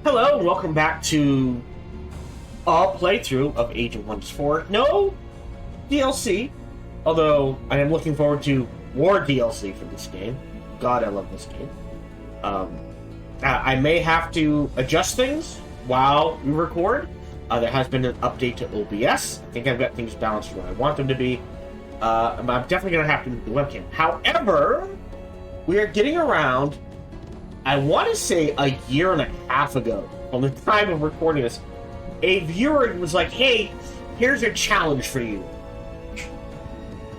Hello, and welcome back to a playthrough of AoW4. No DLC, although I am looking forward to more DLC for this game. God, I love this game. I may have to adjust things while we record. There has been an update to OBS. I think I've got things balanced where I want them to be. I'm definitely going to have to move the webcam. However, we are getting around, I want to say a year and a half ago, from the time of recording this, a viewer was like, hey, here's a challenge for you.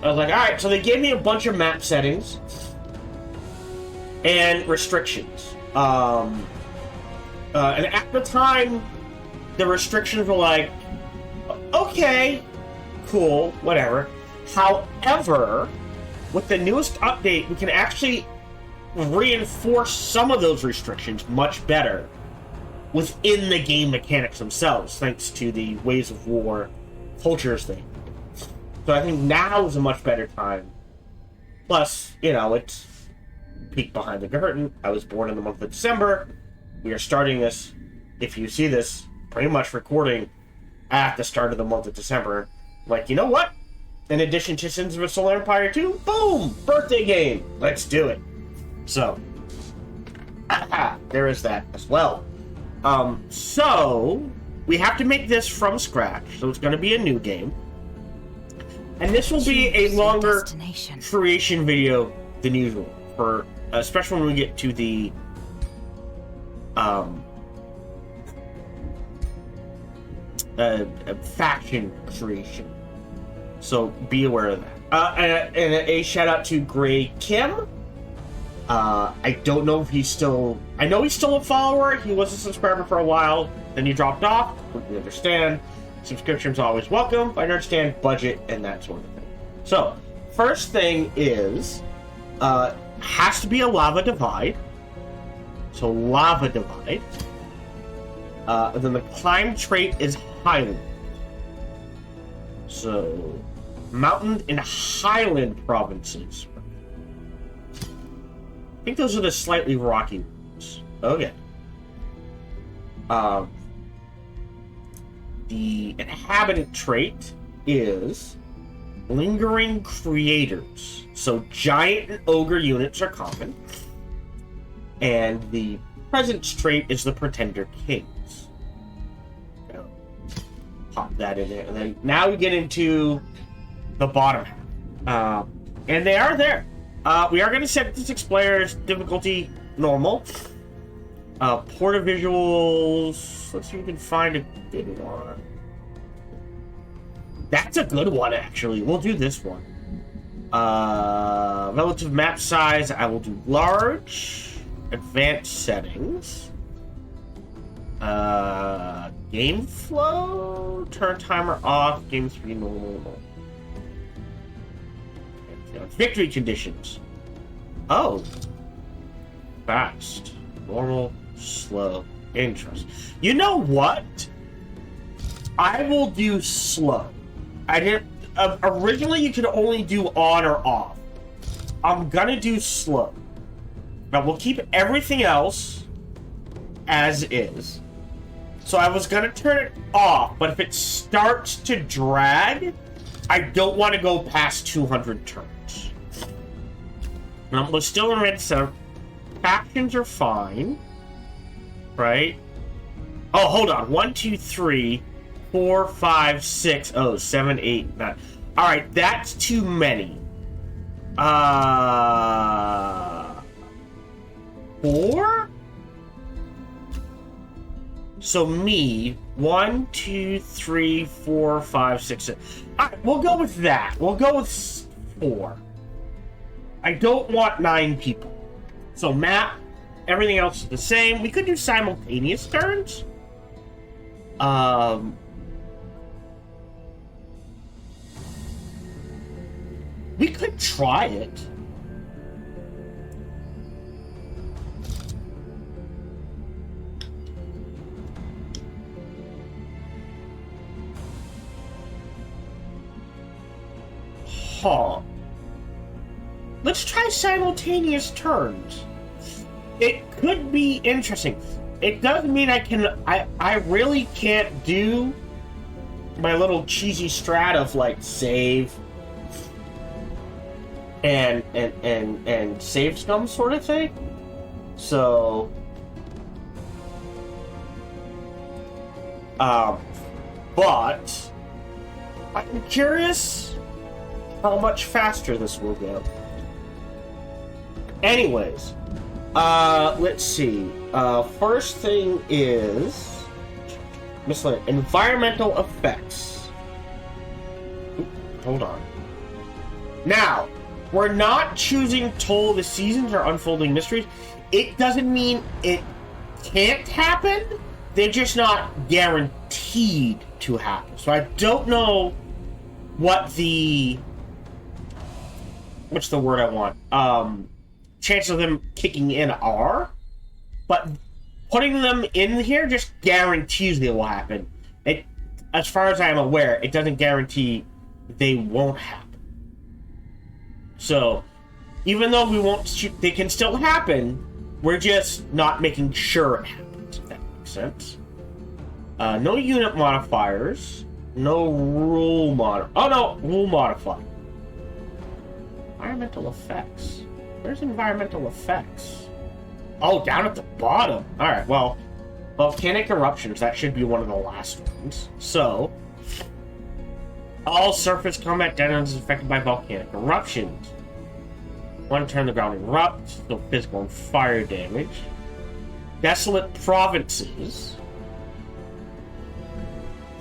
I was like, alright, so they gave me a bunch of map settings and restrictions. And at the time, the restrictions were like, okay, cool, whatever. However, with the newest update, we can actually reinforce some of those restrictions much better within the game mechanics themselves, thanks to the Ways of War cultures thing. So I think now is a much better time. Plus, you know, it's peek behind the curtain. I was born in the month of December. We are starting this, if you see this, pretty much recording at the start of the month of December. Like, you know what? In addition to Sins of a Solar Empire 2, boom! Birthday game! Let's do it. So, there is that as well. So, we have to make this from scratch, so it's going to be a new game. And this will be a longer creation video than usual, for especially when we get to the faction creation. So, be aware of that. And a shout out to Gray Kim. I don't know if he's still... I know he's still a follower. He was a subscriber for a while. Then he dropped off. We understand. Subscription's always welcome. I understand budget and that sort of thing. So, first thing is... has to be a lava divide. So, lava divide. And then the climb trait is highland. So, mountain and highland provinces. I think those are the slightly rocky ones. Okay. The inhabitant trait is lingering creators. So giant and ogre units are common. And the presence trait is the pretender kings. So, pop that in there. And then now we get into the bottom half. And they are there. We are going to set the 6 players difficulty normal. Porta visuals. Let's see if we can find a good one. That's a good one, actually. We'll do this one. Relative map size, I will do large. Advanced settings. Game flow. Turn timer off. Game 3 normal. Victory conditions. Oh. Fast. Normal. Slow. Interesting. You know what? I will do slow. I didn't... originally, you could only do on or off. I'm gonna do slow. Now, we'll keep everything else as is. So I was gonna turn it off, but if it starts to drag, I don't want to go past 200 turns. We're still in red center. Factions are fine. Right? Oh, hold on. 1, 2, 3, 4, 5, 6. Oh, 7, 8, 9. Alright, that's too many. 4? So me, 1, 2, 3, 4, 5, 6, 7. Alright, we'll go with that. We'll go with 4. I don't want 9 people. So map, everything else is the same. We could do simultaneous turns. We could try it. Huh. Let's try simultaneous turns. It could be interesting. it doesn't mean I really can't do my little cheesy strat of like save and save scum sort of thing. So but I'm curious how much faster this will go. Anyways, let's see. First thing is miscellaneous environmental effects. Oop, hold on. Now, we're not choosing Toll the Seasons or Unfolding Mysteries. It doesn't mean it can't happen. They're just not guaranteed to happen. So I don't know what the... what's the word I want? Chances of them kicking in are. But putting them in here just guarantees they will happen. It, as far as I am aware, it doesn't guarantee they won't happen. So, even though we won't shoot, they can still happen, we're just not making sure it happens, if that makes sense. No unit modifiers. No rule modifier. Oh no, rule modifier. Environmental effects. Where's environmental effects? Oh, down at the bottom. Alright, well, volcanic eruptions, that should be one of the last ones. So, all surface combat damage is affected by volcanic eruptions. One turn the ground erupts, so physical and fire damage. Desolate provinces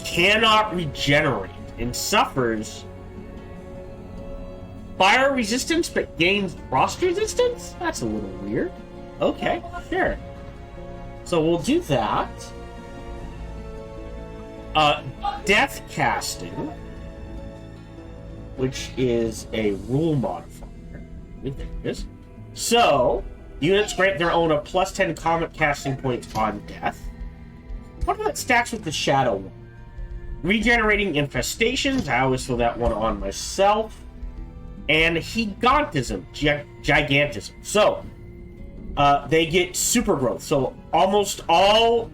cannot regenerate and suffers fire resistance but gains frost resistance? That's a little weird. Okay, sure. So we'll do that. Death casting, which is a rule modifier. There it is. So, units grant their own a plus 10 comet casting points on death. What if that stacks with the shadow one? Regenerating infestations, I always throw that one on myself. And gigantism, gigantism. So, they get super growth. So, almost all,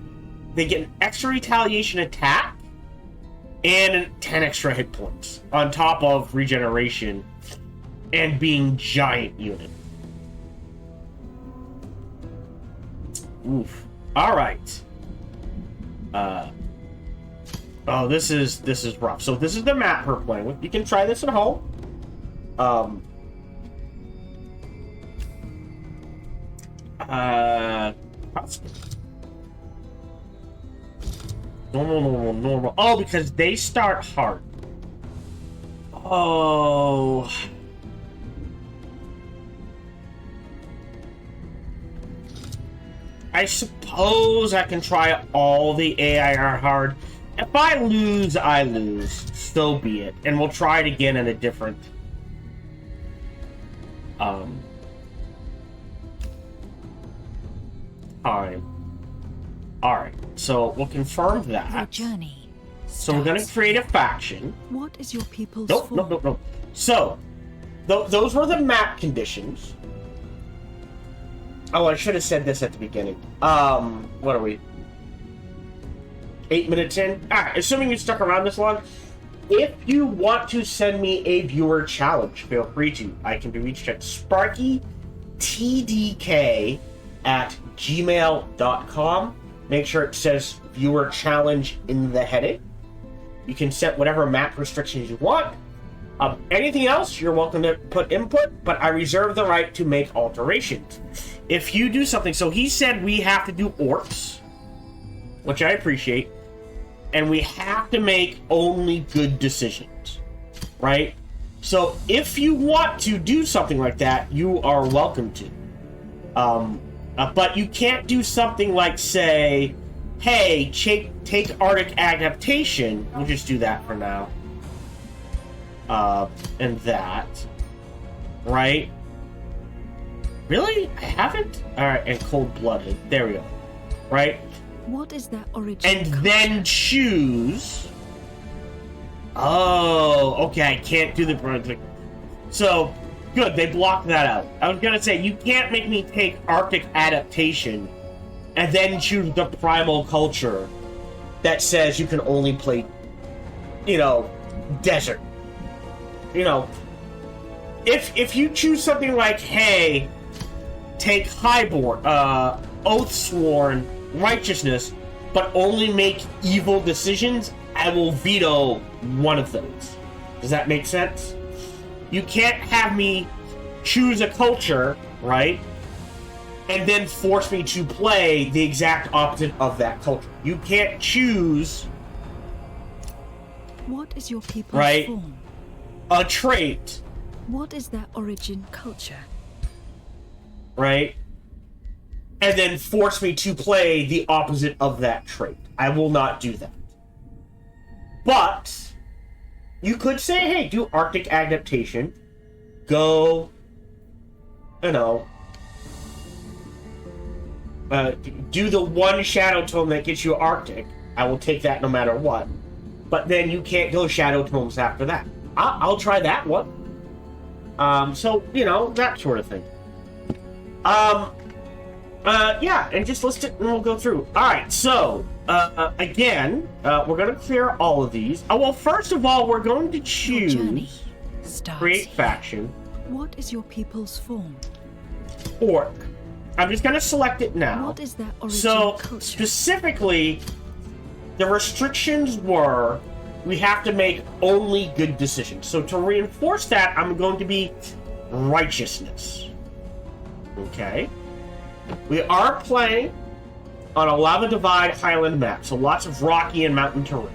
they get an extra retaliation attack and 10 extra hit points on top of regeneration and being giant unit. Oof. All right. Oh, this is rough. So this is the map we're playing with. You can try this at home. Normal. Oh, because they start hard. Oh. I suppose I can try all the AI hard. If I lose, I lose. So be it. And we'll try it again in a different... time. Alright, so we'll confirm that. Your journey so we're going to create a faction. What is your people's Nope. So, those were the map conditions. Oh, I should have said this at the beginning. What are we? 8 minutes in? Alright, assuming you stuck around this long, if you want to send me a viewer challenge, feel free to. I can be reached at sparkytdk@gmail.com. Make sure it says viewer challenge in the heading. You can set whatever map restrictions you want. Anything else, you're welcome to put input, but I reserve the right to make alterations. If you do something, so he said we have to do orcs, which I appreciate, and we have to make only good decisions, right? So if you want to do something like that, you are welcome to. But you can't do something like, say, hey, take Arctic adaptation. We'll just do that for now. And that, right? Really? I haven't? Alright, and cold-blooded. There we go. Right? What is that origin? And then choose... Oh, okay, I can't do the project. So, good, they blocked that out. I was gonna say, you can't make me take Arctic adaptation and then choose the primal culture that says you can only play, desert. If you choose something like, hey, take Highborn, Oathsworn, Righteousness, but only make evil decisions, I will veto one of those. Does that make sense? You can't have me choose a culture, right? And then force me to play the exact opposite of that culture. You can't choose... What is your people's form? A trait. What is their origin culture? Right? And then force me to play the opposite of that trait. I will not do that. But you could say, hey, do Arctic adaptation. Go, do the one shadow tome that gets you Arctic. I will take that no matter what. But then you can't go shadow tomes after that. I'll try that one. So, that sort of thing. Yeah, and just list it and we'll go through. Alright, so, again, we're going to clear all of these. Well, first of all, we're going to choose create faction. What is your people's form? Orc. I'm just going to select it now. What is their origin culture? Specifically, the restrictions were we have to make only good decisions. So to reinforce that, I'm going to be righteousness. Okay. We are playing on a Lava Divide Highland map, so lots of rocky and mountain terrain.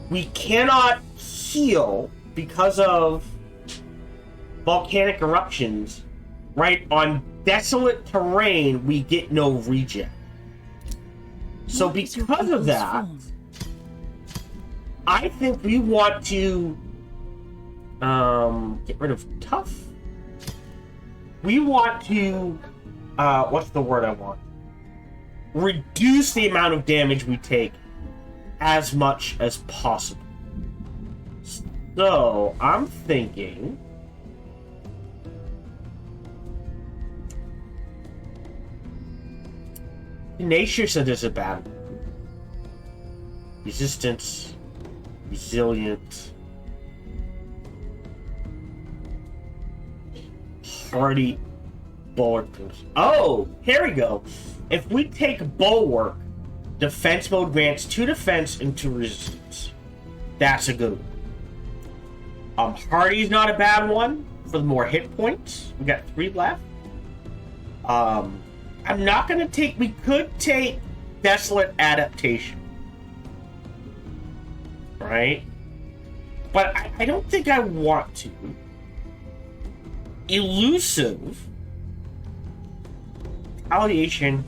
We cannot heal because of volcanic eruptions, right? On desolate terrain, we get no regen. So because of that, I think we want to get rid of tough. We want to what's the word I want? Reduce the amount of damage we take as much as possible. So I'm thinking Tenacious is a bad one. Resistance, resilient, hardy, bulwark. Oh, here we go. If we take bulwark, defense mode grants 2 defense and 2 resistance. That's a good one. Hardy's not a bad one for the more hit points. We got 3 left. I'm not gonna take. We could take Desolate Adaptation, right? But I don't think I want to. Elusive, Retaliation,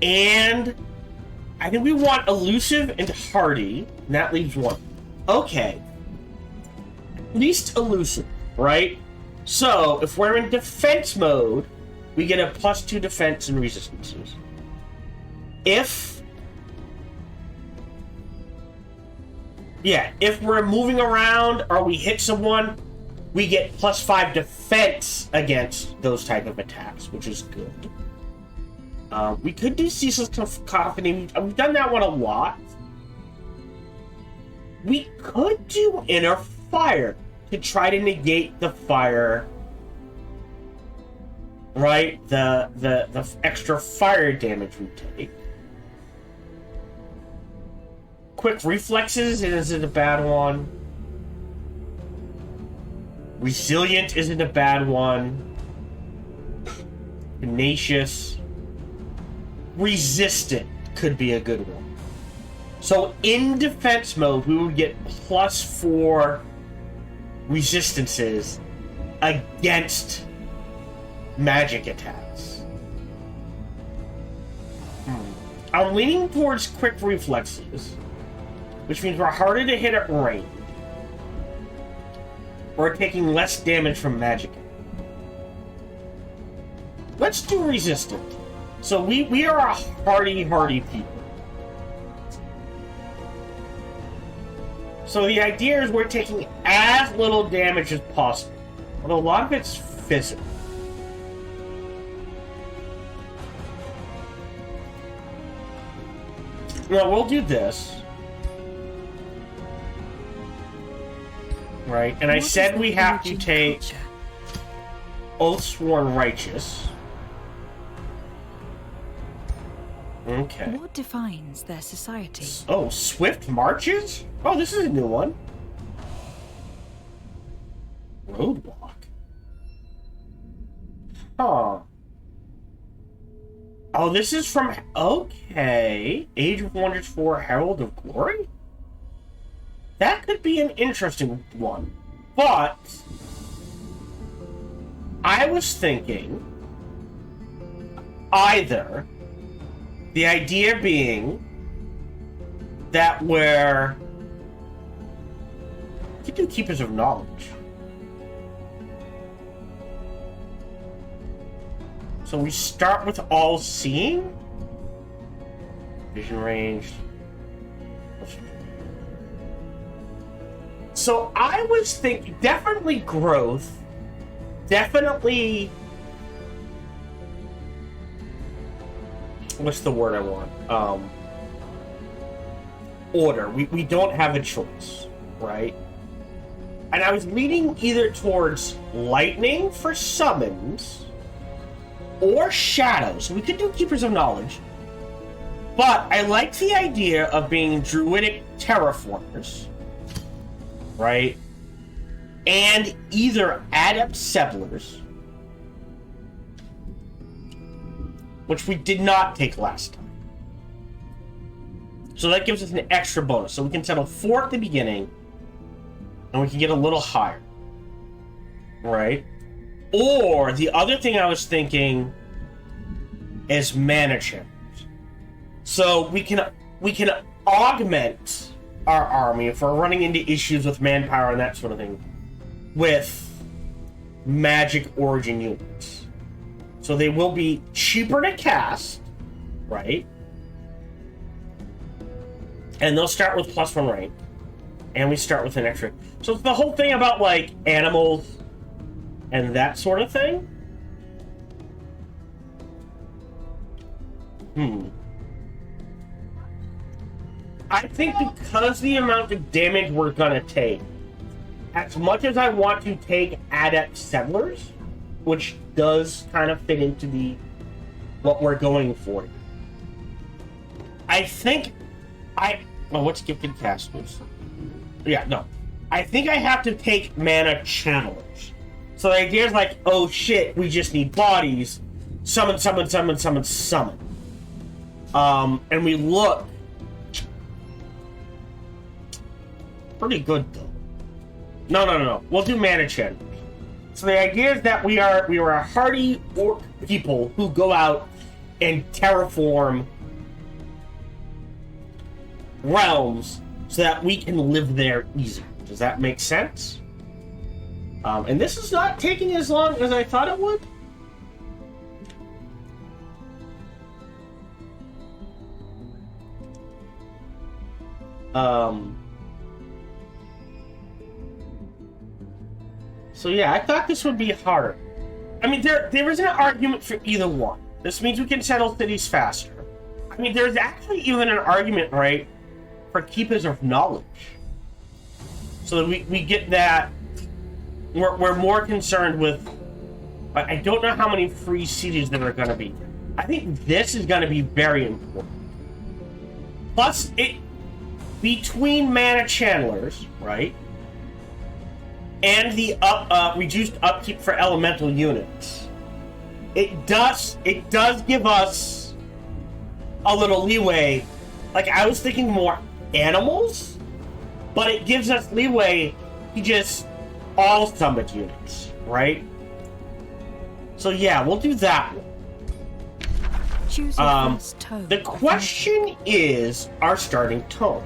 and I think we want Elusive and Hardy, and that leaves 1. Okay. At least Elusive, right? So, if we're in defense mode, we get a +2 defense and resistances. If we're moving around or we hit someone, we get +5 defense against those type of attacks, which is good. We could do Ceaseless Cacophony. We've done that one a lot. We could do Inner Fire to try to negate the fire. Right? The extra fire damage we take. Quick Reflexes isn't a bad one. Resilient isn't a bad one. Tenacious. Resistant could be a good one. So in defense mode, we would get +4 resistances against magic attacks. I'm leaning towards Quick Reflexes, which means we're harder to hit at range. We're taking less damage from magic. Let's do Resistant. So we are a hardy people. So the idea is we're taking as little damage as possible. Although a lot of it's physical. No, we'll do this. Right, and I said we have to take Oathsworn Righteous. Okay. What defines their society? Oh, Swift Marches? Oh, this is a new one. Roadblock. Huh. Oh, this is from... Okay. Age of Wonders 4, Herald of Glory? That could be an interesting one. But... I was thinking... Either... The idea being... That we're... We could do Keepers of Knowledge. So we start with all-seeing? Vision range. So I was thinking, definitely growth. Definitely... What's the word I want? Order. We don't have a choice, right? And I was leaning either towards lightning for summons... or shadows. So we could do Keepers of Knowledge. But I like the idea of being druidic terraformers. Right? And either adept settlers. Which we did not take last time. So that gives us an extra bonus. So we can settle 4 at the beginning. And we can get a little higher. Right? Or, the other thing I was thinking is mana channels. So, we can augment our army if we're running into issues with manpower and that sort of thing with magic origin units. So, they will be cheaper to cast, right? And they'll start with +1 rank. And we start with an extra. So, it's the whole thing about, like, animals... and that sort of thing? I think because the amount of damage we're gonna take, as much as I want to take adept settlers, which does kind of fit into the what we're going for, I think what's gifted casters? Yeah, no. I think I have to take mana channelers. So the idea is like, oh shit, we just need bodies. Summon, summon, summon, summon, summon. And we look pretty good though. No. We'll do mana channelers. So the idea is that we are a hardy orc people who go out and terraform realms so that we can live there easier. Does that make sense? And this is not taking as long as I thought it would. So yeah, I thought this would be harder. I mean, there is an argument for either one. This means we can settle cities faster. I mean, there's actually even an argument, right, for Keepers of Knowledge. So that we get that. We're more concerned with... I don't know how many free cities there are going to be. I think this is going to be very important. Plus, between mana channelers, right, and the reduced upkeep for elemental units, it does give us a little leeway. Like, I was thinking more animals, but it gives us leeway to just all summit units, right? So yeah, we'll do that one. Choose your first tone. The question is our starting tone,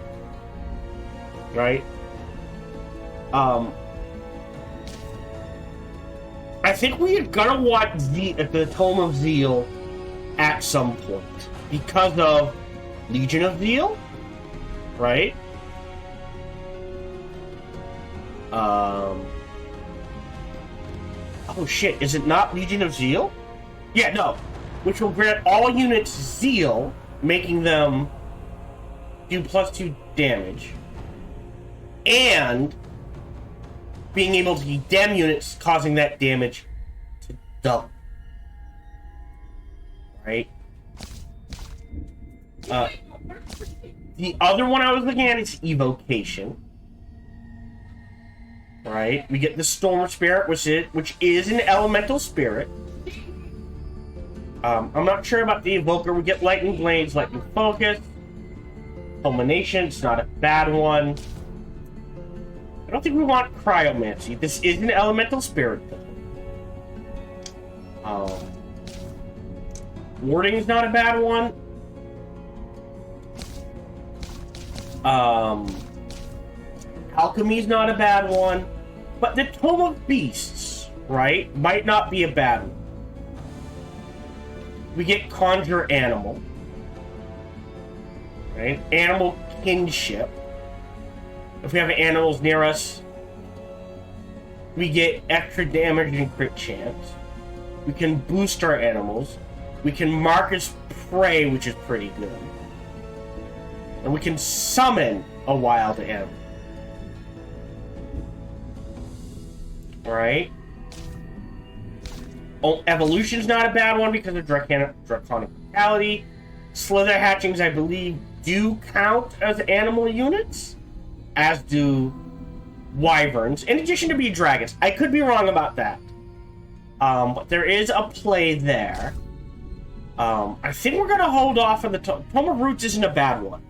right? I think we are gonna want the Tome of Zeal at some point because of Legion of Zeal, right? Oh shit, is it not Legion of Zeal? Yeah, no. Which will grant all units Zeal, making them do +2 damage. And being able to condemn units, causing that damage to double. Right? The other one I was looking at is Evocation. Right? We get the Storm Spirit, which is an elemental spirit. I'm not sure about the Evoker. We get Lightning Blades, Lightning Focus, Culmination. It's not a bad one. I don't think we want Cryomancy. This is an elemental spirit, though. Warding's not a bad one. Alchemy's not a bad one. But the Tome of Beasts, right, might not be a bad one. We get Conjure Animal. Right? Animal Kinship. If we have animals near us, we get extra damage and crit chance. We can boost our animals. We can mark as prey, which is pretty good. And we can summon a wild animal. Alright? Oh, Evolution's not a bad one because of Draconic Brutality. Slither Hatchings, I believe, do count as animal units, as do Wyverns, in addition to being dragons. I could be wrong about that. But there is a play there. I think we're going to hold off on the Tome of Roots isn't a bad one.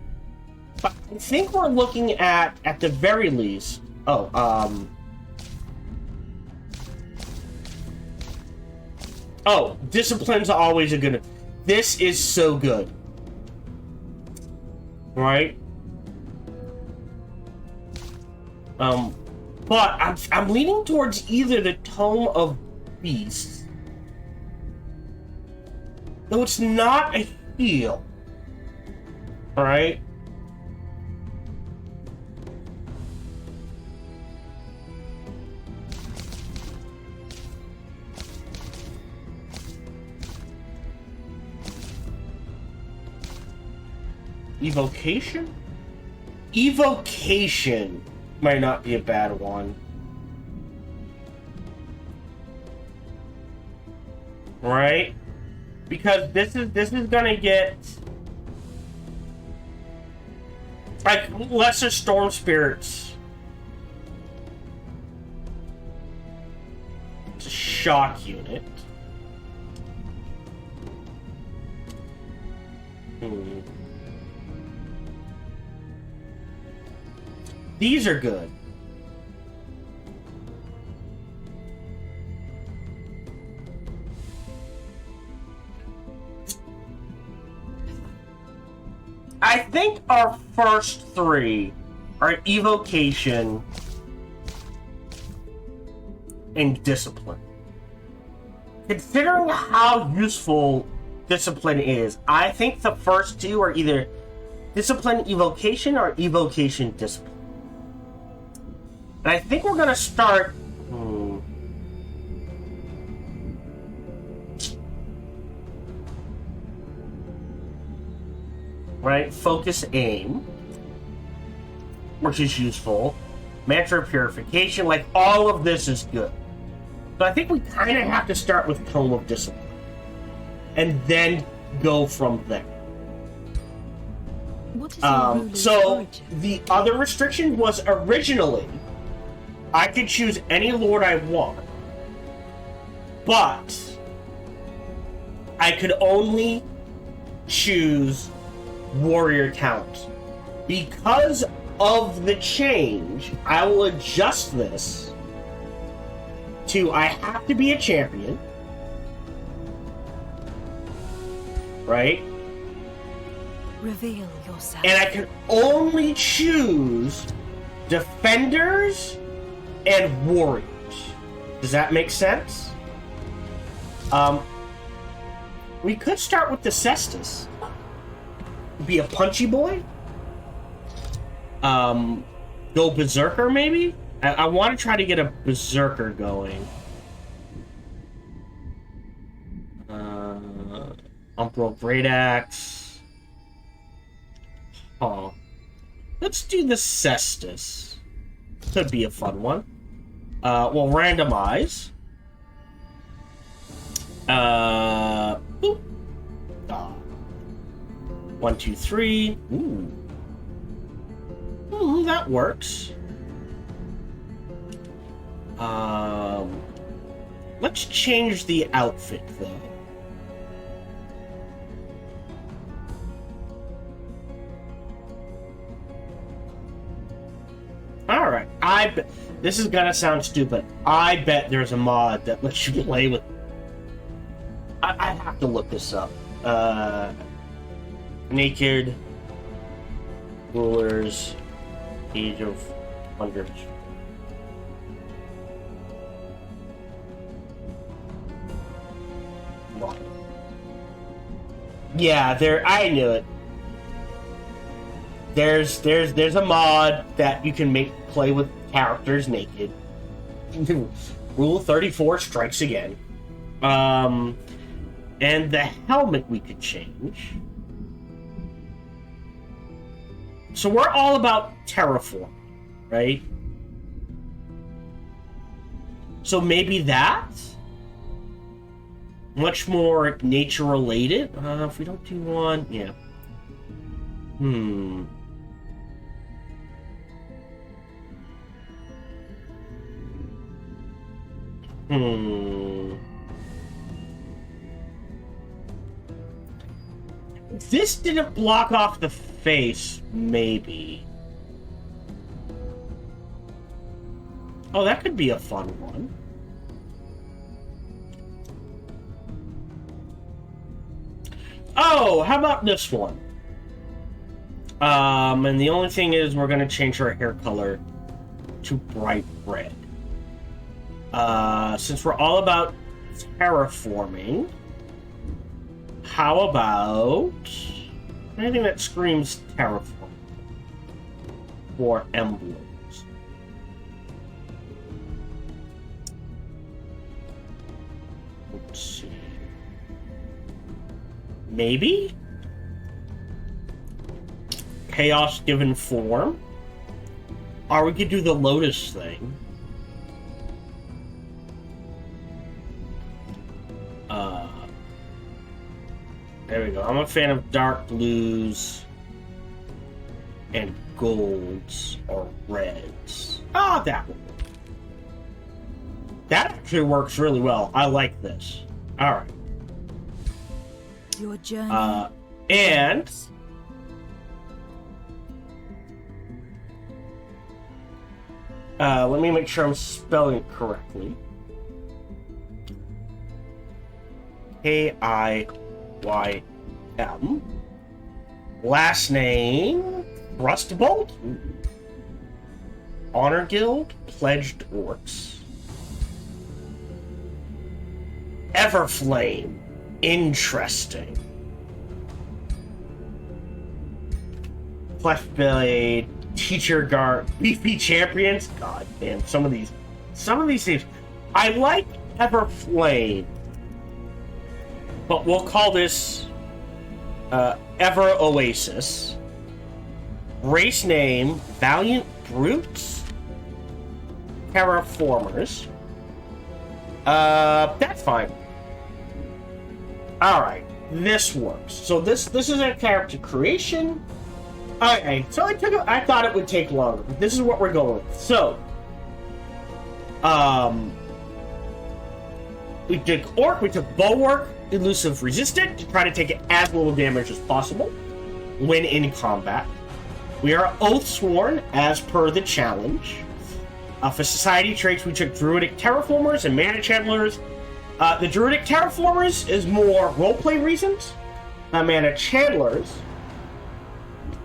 But I think we're looking at the very least... Discipline's always a good... This is so good. Right? But I'm leaning towards either the Tome of Beasts, though it's not a heal. Alright? Evocation? Evocation might not be a bad one. Right? Because this is gonna get like lesser storm spirits. It's a shock unit. These are good. I think our first three are Evocation and Discipline. Considering how useful Discipline is, I think the first two are either Discipline Evocation or Evocation Discipline. And I think we're gonna start... Right? Focus Aim, which is useful. Mantra of Purification, like all of this is good. So I think we kind of have to start with Tome of Discipline. And then go from there. What is so origin? The other restriction was originally I could choose any lord I want, but I could only choose warrior talent. Because of the change, I will adjust this to I have to be a champion, right? Reveal yourself. And I can only choose defenders and warriors. Does that make sense? We could start with the Cestus. Be a punchy boy. Go Berserker, maybe? I want to try to get a Berserker going. Umbral Great Axe. Huh. Let's do the Cestus. Could be a fun one. We'll randomize. Boop. 1, 2, 3. Ooh. That works. Let's change the outfit, though. Alright, this is gonna sound stupid. I bet there's a mod that lets you play with... I have to look this up. Naked Rulers, Age of Wonders. Yeah, I knew it. There's a mod that you can play with characters naked. Rule 34 strikes again. And the helmet we could change. So we're all about terraform, right? So maybe that? Much more nature related? If we don't do one, yeah. This didn't block off the face, maybe. Oh, that could be a fun one. Oh, how about this one? And the only thing is we're gonna change our hair color to bright red. Since we're all about terraforming, how about anything that screams terraform or emblems? Let's see. Maybe? Chaos given form? Or we could do the Lotus thing. There we go. I'm a fan of dark blues and golds or reds. Ah, that one. That actually works really well. I like this. All right. Your journey. And let me make sure I'm spelling it correctly. K-I-Y-M. Last name Rustbolt. Honor Guild, Pledged Orcs. Everflame. Interesting. Fleshblade, Teacher Guard, Beefy Champions. God damn, some of these names. I like Everflame, but we'll call this Ever Oasis. Race name Valiant Brutes. Terraformers. That's fine. Alright, this works. So this is a character creation. Okay, so I thought it would take longer, but this is what we're going with. So, we took Orc, we took Bulwark, Elusive Resistant, to try to take as little damage as possible when in combat. We are Oathsworn, as per the challenge. For society traits, we took Druidic Terraformers and Mana Channelers. The Druidic Terraformers is more roleplay reasons. Mana Channelers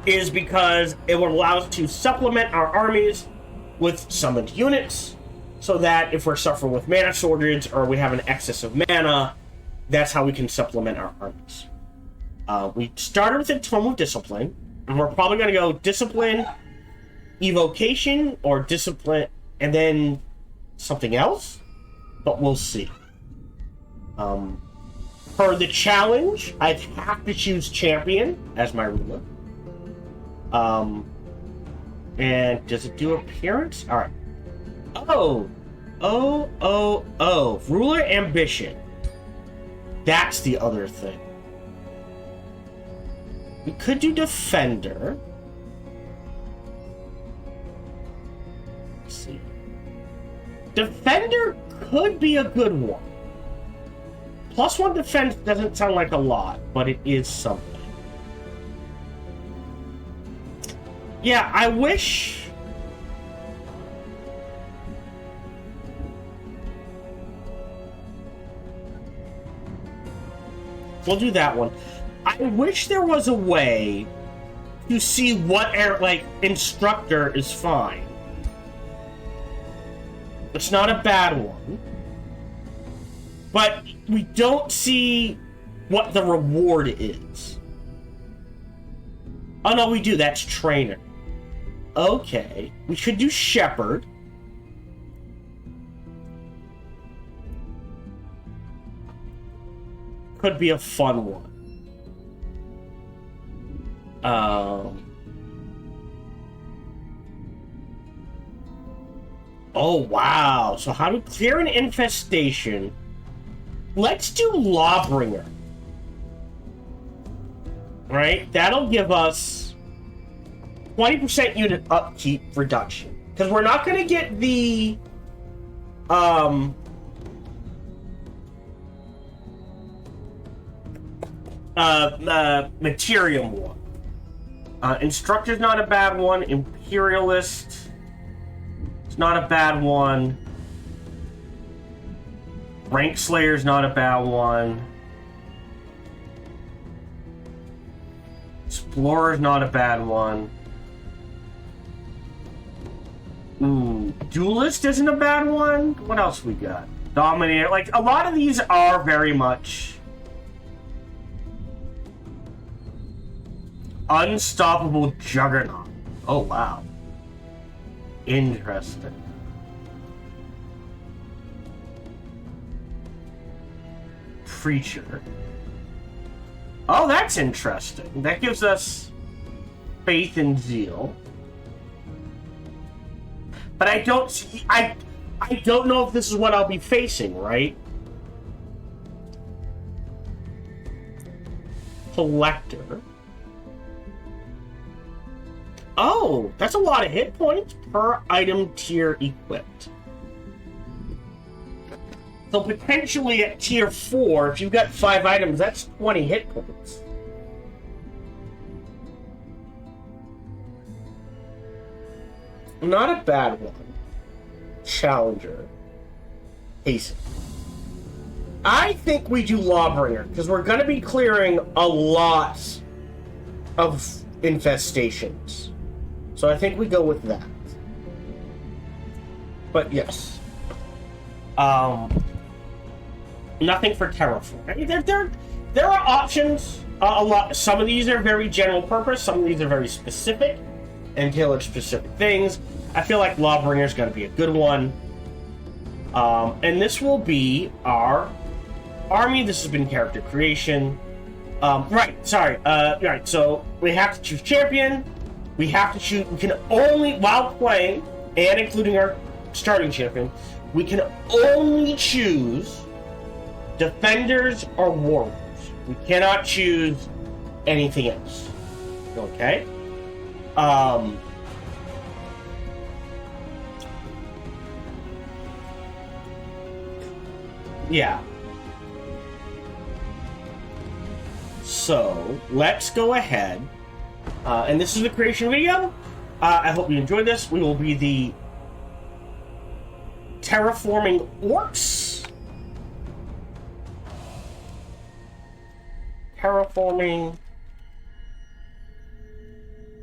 is because it would allow us to supplement our armies with summoned units, so that if we're suffering with mana shortage or we have an excess of mana, that's how we can supplement our armies. We started with a Tome of Discipline, and we're probably going to go Discipline, Evocation, or Discipline, and then something else, but we'll see. Per the challenge, I'd have to choose champion as my ruler. And does it do appearance? All right. Oh. Ruler ambition. That's the other thing. We could do defender. Let's see. Defender could be a good one. +1 defense doesn't sound like a lot, but it is something. Yeah, I wish... We'll do that one. I wish there was a way to see what, instructor is fine. It's not a bad one. But we don't see what the reward is. Oh, no, we do. That's trainer. Okay. We should do shepherd. Could be a fun one. Oh, wow. So how to clear an infestation... Let's do Lawbringer. Right? That'll give us 20% unit upkeep reduction. Because we're not going to get the... Materium one. Instructor's not a bad one. Imperialist... It's not a bad one. Rank Slayer's not a bad one. Explorer's not a bad one. Ooh, Duelist isn't a bad one. What else we got? Dominator. Like, a lot of these are very much... Unstoppable Juggernaut. Oh, wow. Interesting. Preacher. Oh, that's interesting. That gives us faith and zeal. But I don't see... I don't know if this is what I'll be facing, right? Collector. Oh, that's a lot of hit points per item tier equipped. So potentially at tier 4, if you've got 5 items, that's 20 hit points. Not a bad one. Challenger. Hasten. I think we do Lawbringer, because we're going to be clearing a lot of infestations. So I think we go with that. But yes. Nothing for terraform. I mean, there are options. A lot. Some of these are very general purpose. Some of these are very specific and tailored specific things. I feel like Lawbringer is going to be a good one. And this will be our army. This has been character creation. Right. So we have to choose champion. We have to choose. We can only, while playing and including our starting champion, we can only choose defenders or warriors. We cannot choose anything else. Okay? Yeah. So, let's go ahead. And this is the creation video. I hope you enjoyed this. We will be the terraforming orcs. Terraforming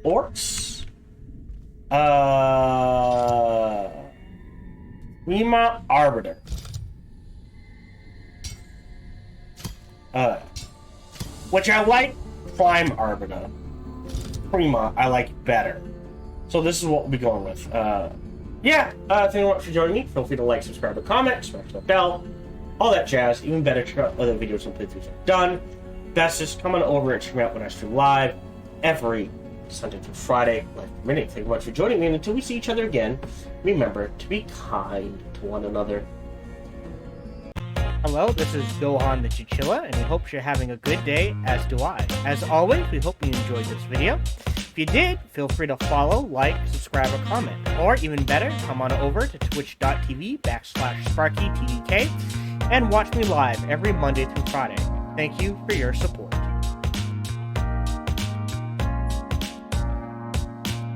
orcs. Prima Arbiter. Which I like Prime Arbiter. Prima, I like better. So this is what we'll be going with. Thank you very much for joining me. Feel free to like, subscribe, and comment. Smash the bell. all that jazz. Even better, check out other videos and playthroughs I've done. Bestest, come on over and check me out when I stream live every Sunday through Friday, live permitting. Thank you very much for joining me, and until we see each other again, remember to be kind to one another. Hello, this is Gohan the Chinchilla, and we hope you're having a good day, as do I. As always, we hope you enjoyed this video. If you did, feel free to follow, like, subscribe, or comment. Or even better, come on over to twitch.tv/sparkytdk and watch me live every Monday through Friday. Thank you for your support.